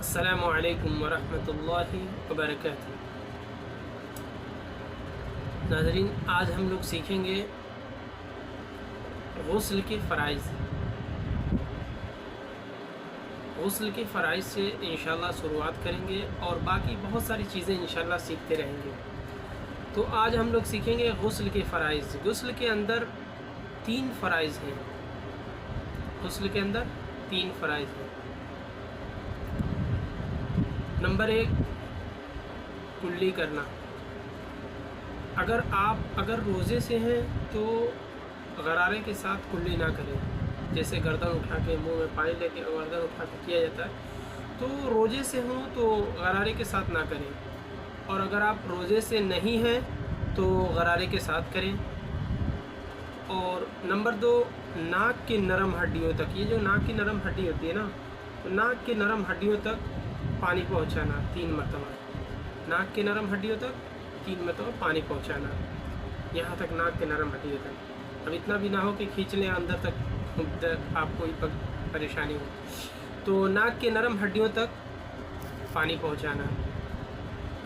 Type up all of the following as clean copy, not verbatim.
السلام علیکم ورحمۃ اللہ وبرکاتہ۔ ناظرین، آج ہم لوگ سیکھیں گے غسل کے فرائض۔ غسل کے فرائض سے انشاءاللہ شروعات کریں گے اور باقی بہت ساری چیزیں انشاءاللہ سیکھتے رہیں گے۔ تو آج ہم لوگ سیکھیں گے غسل کے فرائض۔ غسل کے اندر 3 فرائض ہیں۔ غسل کے اندر 3 فرائض ہیں۔ نمبر 1، کلی کرنا۔ اگر روزے سے ہیں تو غرارے کے ساتھ کلی نہ کریں، جیسے گردن اٹھا کے منہ میں پانی لے کے گردن اٹھا کے کیا جاتا ہے، تو روزے سے ہوں تو غرارے کے ساتھ نہ کریں۔ اور اگر آپ روزے سے نہیں ہیں تو غرارے کے ساتھ کریں۔ اور نمبر 2، ناک کی نرم ہڈیوں تک، یہ جو ناک کی نرم ہڈی ہوتی ہے نا، تو ناک کی نرم ہڈیوں تک پانی پہنچانا 3 مرتبہ۔ ناک کی نرم ہڈیوں تک 3 مرتبہ پانی پہنچانا، یہاں تک ناک کی نرم ہڈیوں تک۔ اب اتنا بھی نہ ہو کہ کھینچ لیں اندر تک، آپ کو پریشانی ہو، تو ناک کے نرم ہڈیوں تک پانی پہنچانا۔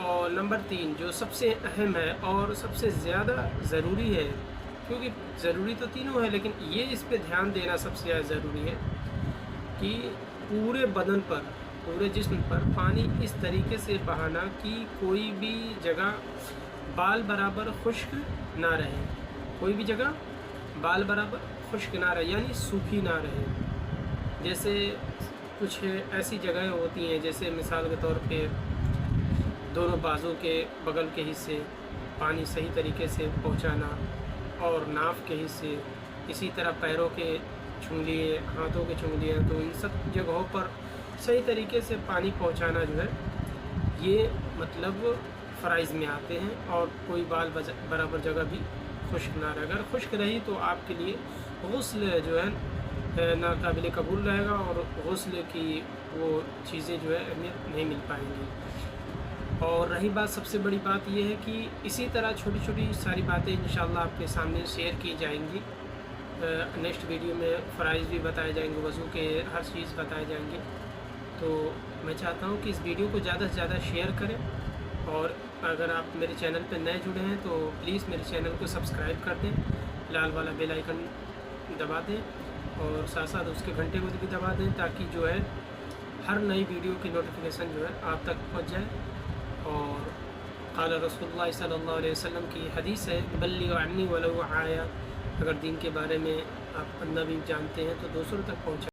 اور نمبر 3 جو سب سے اہم ہے اور سب سے زیادہ ضروری ہے، کیونکہ ضروری تو تینوں ہے لیکن یہ اس پہ دھیان دینا سب سے زیادہ ضروری ہے کہ پورے بدن پر، پورے جسم پر پانی اس طریقے سے بہانا کہ کوئی بھی جگہ بال برابر خشک نہ رہے، کوئی بھی جگہ بال برابر خشک نہ رہے، یعنی سوکھی نہ رہے۔ جیسے کچھ ایسی جگہیں ہوتی ہیں، جیسے مثال کے طور پہ دونوں بازو کے بغل کے حصے پانی صحیح طریقے سے پہنچانا، اور ناف کے حصے، اسی طرح پیروں کے چنگلیے، ہاتھوں کے چنگلیاں، تو ان سب جگہوں پر صحیح طریقے سے پانی پہنچانا جو ہے یہ مطلب فرائض میں آتے ہیں۔ اور کوئی بال برابر جگہ بھی خشک نہ رہے، اگر خشک رہی تو آپ کے لیے غسل جو ہے ناقابل قبول رہے گا، اور غسل کی وہ چیزیں جو ہے نہیں مل پائیں گی۔ اور رہی بات، سب سے بڑی بات یہ ہے کہ اسی طرح چھوٹی چھوٹی ساری باتیں انشاءاللہ آپ کے سامنے شیئر کی جائیں گی۔ نیکسٹ ویڈیو میں فرائض بھی بتائے جائیں گے، وضو کے ہر چیز بتائے جائیں گے۔ تو میں چاہتا ہوں کہ اس ویڈیو کو زیادہ سے زیادہ شیئر کریں، اور اگر آپ میرے چینل پہ نئے جڑے ہیں تو پلیز میرے چینل کو سبسکرائب کر دیں، لال والا بیل آئیکن دبا دیں، اور ساتھ ساتھ اس کے گھنٹے کو بھی دبا دیں، تاکہ جو ہے ہر نئی ویڈیو کی نوٹیفیکیشن جو ہے آپ تک پہنچ جائے۔ اور قال رسول اللہ صلی اللہ علیہ وسلم کی حدیث ہے، بلغ عنی ولو آیا، اگر دین کے بارے میں آپ ادنیٰ بھی جانتے ہیں تو دوسروں تک پہنچائیں۔